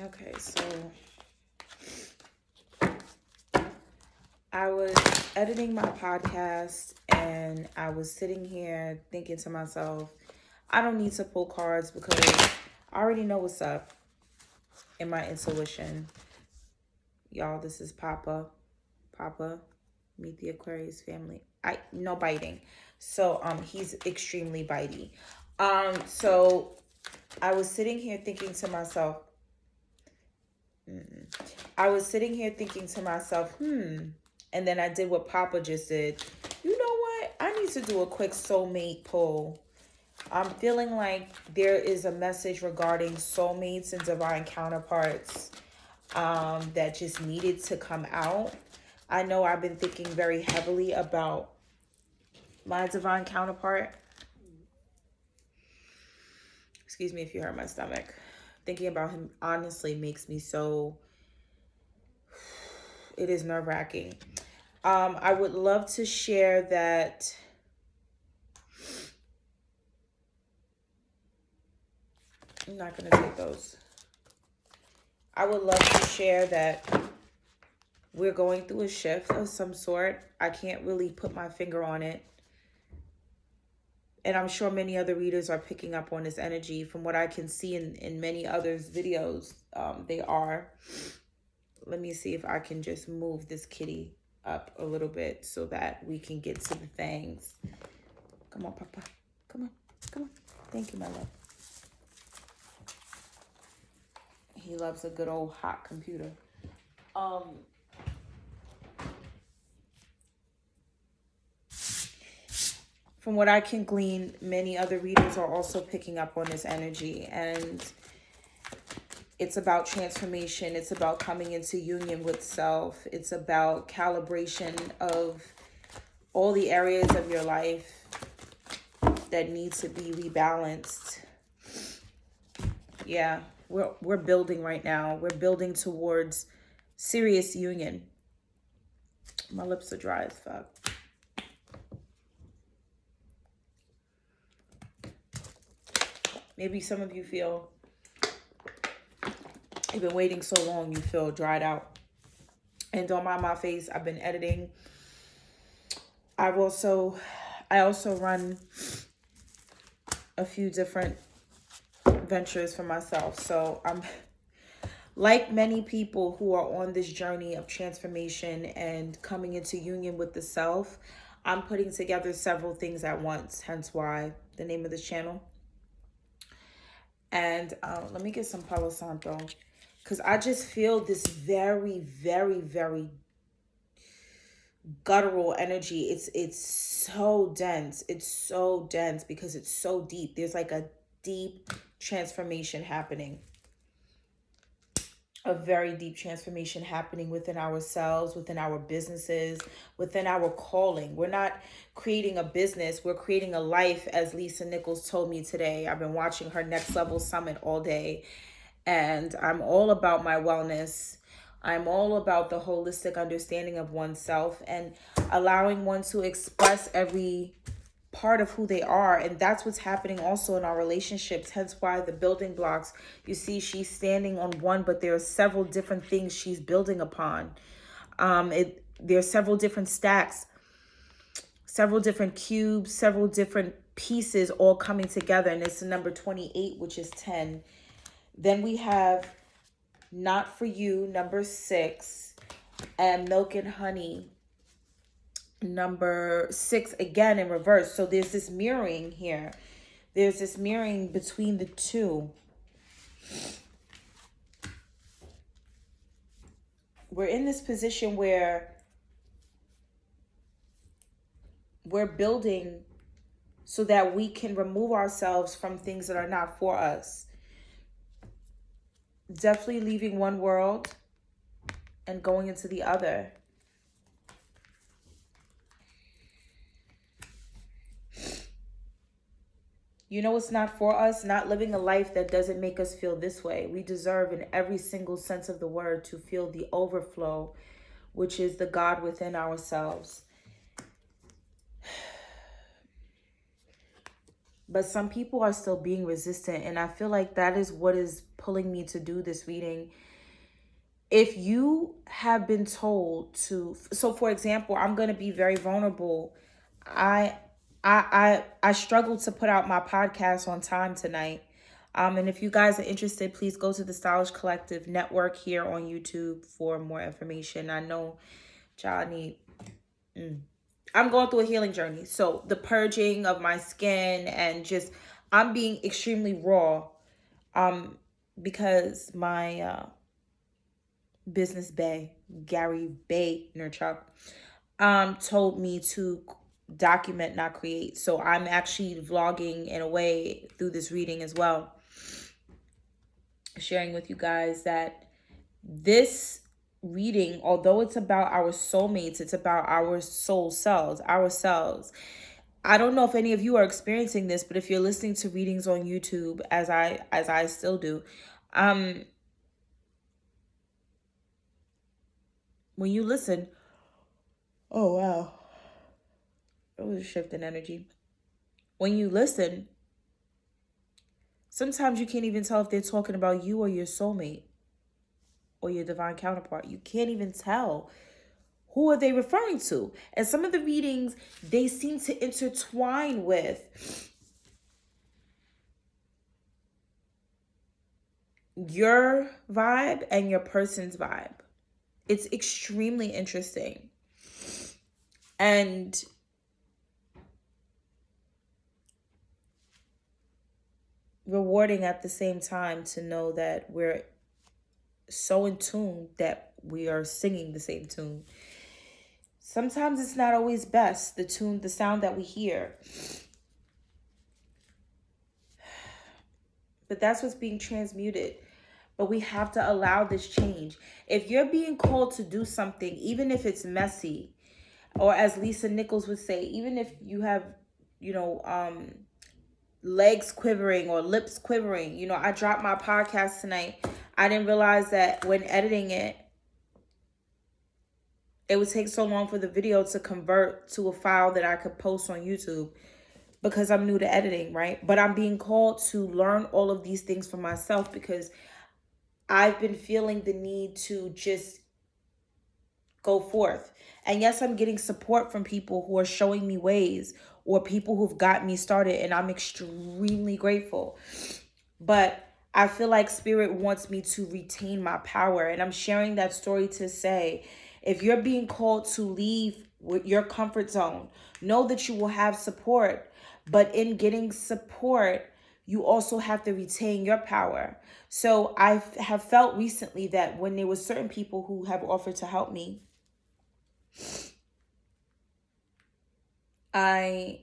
Okay, so I was editing my podcast and I was sitting here thinking to myself, I don't need to pull cards because I already know what's up in my intuition. Y'all, this is Papa. Papa, meet the Aquarius family. No biting. So he's extremely bitey. So I was sitting here thinking to myself, and then I did what Papa just did. You know what? I need to do a quick soulmate poll. I'm feeling like there is a message regarding soulmates and divine counterparts that just needed to come out. I know I've been thinking very heavily about my divine counterpart. Excuse me if you hurt my stomach. Thinking about him honestly makes me so... It is nerve-wracking. I would love to share that... I'm not going to take those. I would love to share that we're going through a shift of some sort. I can't really put my finger on it. And I'm sure many other readers are picking up on this energy. From what I can see in many others' videos, they are. Let me see if I can just move this kitty up a little bit so that we can get to the things. Come on, Papa. Come on. Come on. Thank you, my love. He loves a good old hot computer. From what I can glean, many other readers are also picking up on this energy, and it's about transformation. It's about coming into union with self. It's about calibration of all the areas of your life that need to be rebalanced. Yeah, we're building right now. We're building towards serious union. My lips are dry as fuck. Maybe some of you feel, you've been waiting so long, you feel dried out. And don't mind my face, I've been editing. I also run a few different ventures for myself. So I'm like many people who are on this journey of transformation and coming into union with the self. I'm putting together several things at once, hence why the name of this channel. And let me get some Palo Santo, because I just feel this very, very, very guttural energy. It's so dense. It's so dense because it's so deep. There's like a deep transformation happening. A very deep transformation happening within ourselves, within our businesses, within our calling. We're not creating a business. We're creating a life, as Lisa Nichols told me today. I've been watching her Next Level Summit all day, and I'm all about my wellness. I'm all about the holistic understanding of oneself and allowing one to express every part of who they are. And that's what's happening also in our relationships, hence why the building blocks, you see she's standing on one, but there are several different things she's building upon. There are several different stacks, several different cubes, several different pieces all coming together, and it's the number 28, which is 10. Then we have Not For You, number 6, and Milk and Honey, number 6, again in reverse. So there's this mirroring here. There's this mirroring between the two. We're in this position where we're building so that we can remove ourselves from things that are not for us. Definitely leaving one world and going into the other. You know it's not for us, not living a life that doesn't make us feel this way. We deserve in every single sense of the word to feel the overflow, which is the God within ourselves. But some people are still being resistant, and I feel like that is what is pulling me to do this reading. If you have been told to, so for example, I'm going to be very vulnerable. I I struggled to put out my podcast on time tonight. And if you guys are interested, please go to the Stylish Collective Network here on YouTube for more information. I know y'all need. I'm going through a healing journey, so the purging of my skin and just I'm being extremely raw. Because my business bae, Gary Vaynerchuk, told me to document, not create. So I'm actually vlogging in a way through this reading as well, sharing with you guys that this reading, although it's about our soulmates, it's about our soul selves, ourselves. I don't know if any of you are experiencing this, but if you're listening to readings on YouTube, as I still do, when you listen, oh wow, it was a shift in energy. When you listen, sometimes you can't even tell if they're talking about you or your soulmate or your divine counterpart. You can't even tell. Who are they referring to? And some of the readings, they seem to intertwine with your vibe and your person's vibe. It's extremely interesting. And rewarding at the same time to know that we're so in tune that we are singing the same tune. Sometimes it's not always best, the sound that we hear. But that's what's being transmuted. But we have to allow this change. If you're being called to do something, even if it's messy, or as Lisa Nichols would say, even if you have, legs quivering or lips quivering. I dropped my podcast tonight. I didn't realize that when editing it, it would take so long for the video to convert to a file that I could post on YouTube because I'm new to editing, right? But I'm being called to learn all of these things for myself because I've been feeling the need to just go forth. And yes, I'm getting support from people who are showing me ways or people who've got me started, and I'm extremely grateful. But I feel like Spirit wants me to retain my power, and I'm sharing that story to say, if you're being called to leave your comfort zone, know that you will have support, but in getting support, you also have to retain your power. So I have felt recently that when there were certain people who have offered to help me, I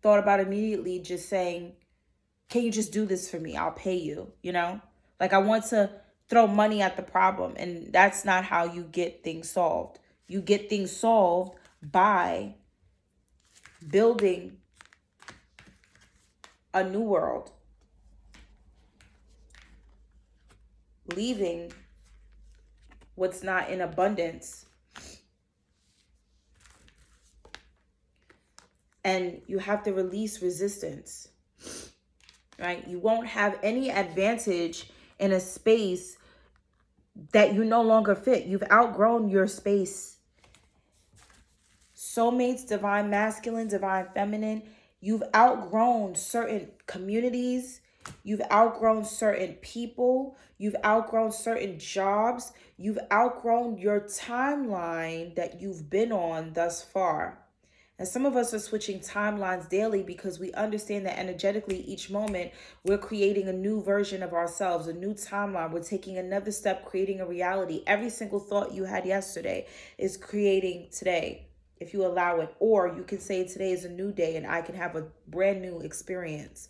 thought about immediately just saying, can you just do this for me? I'll pay you, Like I want to throw money at the problem, and that's not how you get things solved. You get things solved by building a new world, leaving what's not in abundance. And you have to release resistance, right? You won't have any advantage in a space that you no longer fit. You've outgrown your space. Soulmates, divine masculine, divine feminine, you've outgrown certain communities. You've outgrown certain people. You've outgrown certain jobs. You've outgrown your timeline that you've been on thus far. And some of us are switching timelines daily because we understand that energetically each moment we're creating a new version of ourselves, a new timeline. We're taking another step, creating a reality. Every single thought you had yesterday is creating today, if you allow it. Or you can say today is a new day and I can have a brand new experience.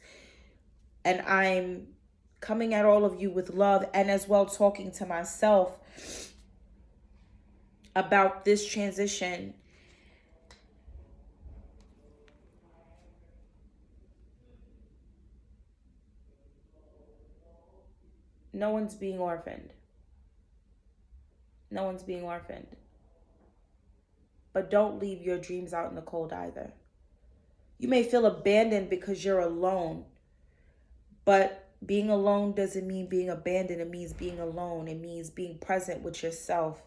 And I'm coming at all of you with love and as well talking to myself about this transition. No one's being orphaned. No one's being orphaned. But don't leave your dreams out in the cold either. You may feel abandoned because you're alone, But being alone doesn't mean being abandoned. It means being alone. It means being present with yourself.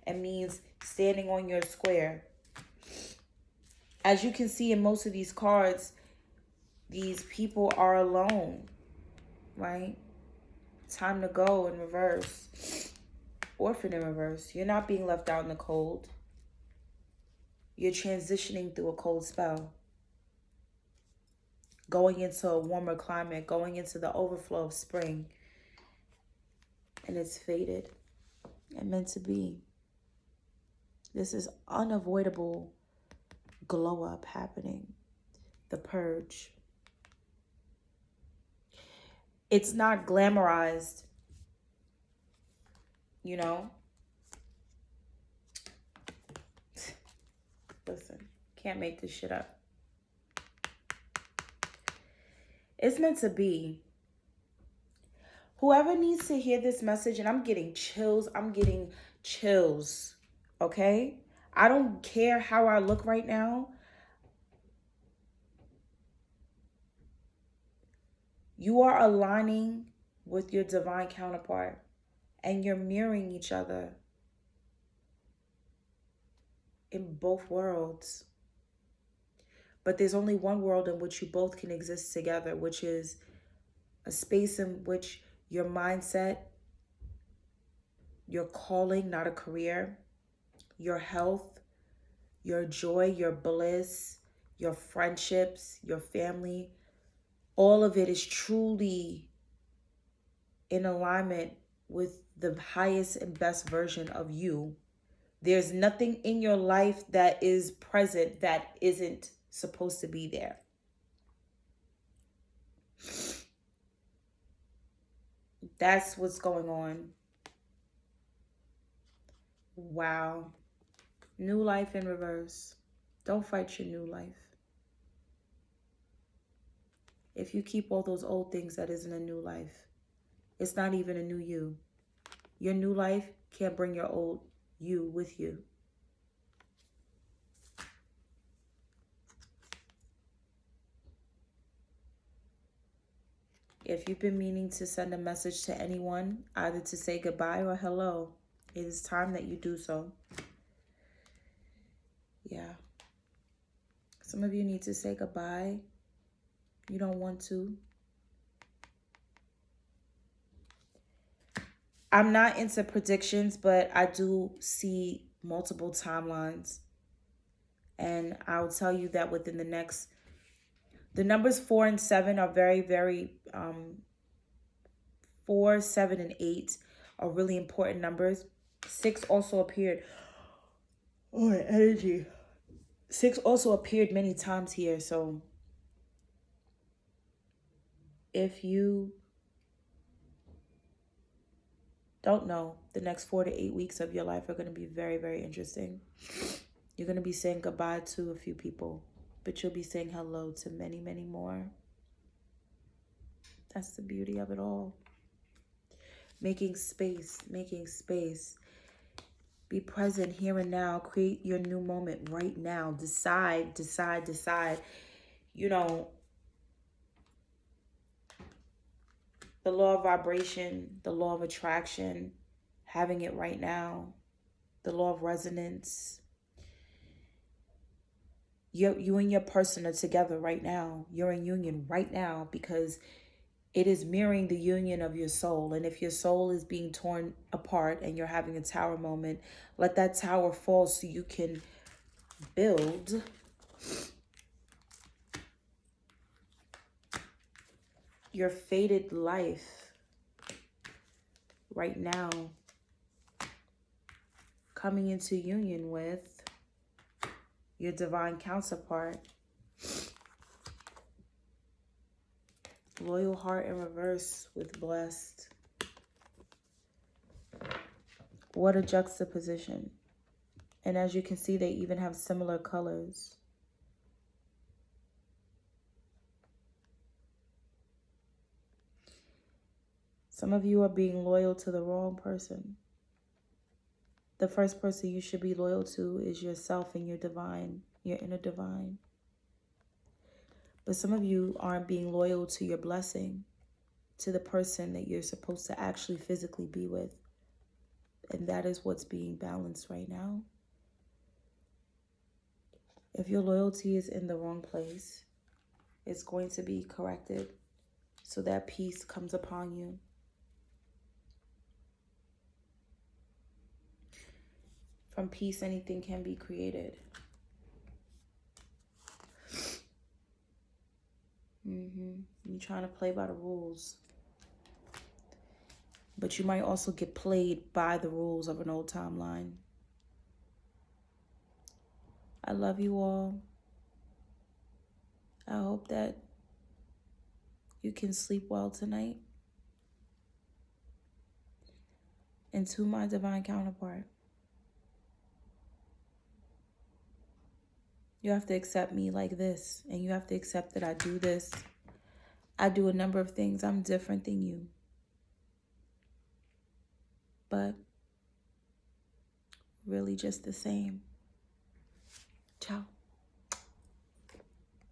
It means standing on your square. As you can see in most of these cards, these people are alone, right? Time to go in reverse. Orphan in reverse. You're not being left out in the cold. You're transitioning through a cold spell. Going into a warmer climate, going into the overflow of spring. And it's fated and meant to be. This is unavoidable glow up happening. The purge. It's not glamorized, you know? Listen, can't make this shit up. It's meant to be. Whoever needs to hear this message, and I'm getting chills, okay? I don't care how I look right now. You are aligning with your divine counterpart, and you're mirroring each other in both worlds. But there's only one world in which you both can exist together, which is a space in which your mindset, your calling, not a career, your health, your joy, your bliss, your friendships, your family, all of it is truly in alignment with the highest and best version of you. There's nothing in your life that is present that isn't supposed to be there. That's what's going on. Wow. New life in reverse. Don't fight your new life. If you keep all those old things, that isn't a new life. It's not even a new you. Your new life can't bring your old you with you. If you've been meaning to send a message to anyone, either to say goodbye or hello, it is time that you do so. Yeah. Some of you need to say goodbye. You don't want to. I'm not into predictions, but I do see multiple timelines. And I'll tell you that within the numbers 4 and 7 are very, very, 4, 7, and 8 are really important numbers. 6 also appeared. Oh, energy. 6 also appeared many times here. So if you don't know, the next 4 to 8 weeks of your life are going to be very, very interesting. You're going to be saying goodbye to a few people, but you'll be saying hello to many, many more. That's the beauty of it all. Making space, making space. Be present here and now. Create your new moment right now. Decide. You know, the law of vibration, the law of attraction, having it right now, the law of resonance. You and your person are together right now. You're in union right now because it is mirroring the union of your soul. And if your soul is being torn apart and you're having a tower moment, let that tower fall so you can build your fated life right now, coming into union with your divine counterpart. Loyal heart in reverse with blessed. What a juxtaposition. And as you can see, they even have similar colors. Some of you are being loyal to the wrong person. The first person you should be loyal to is yourself and your divine, your inner divine. But some of you aren't being loyal to your blessing. to the person that you're supposed to actually physically be with. And that is what's being balanced right now. If your loyalty is in the wrong place, it's going to be corrected so that peace comes upon you. From peace, anything can be created. You're trying to play by the rules. But you might also get played by the rules of an old timeline. I love you all. I hope that you can sleep well tonight. And to my divine counterpart, you have to accept me like this, and you have to accept that I do this. I do a number of things. I'm different than you. But really just the same. Ciao.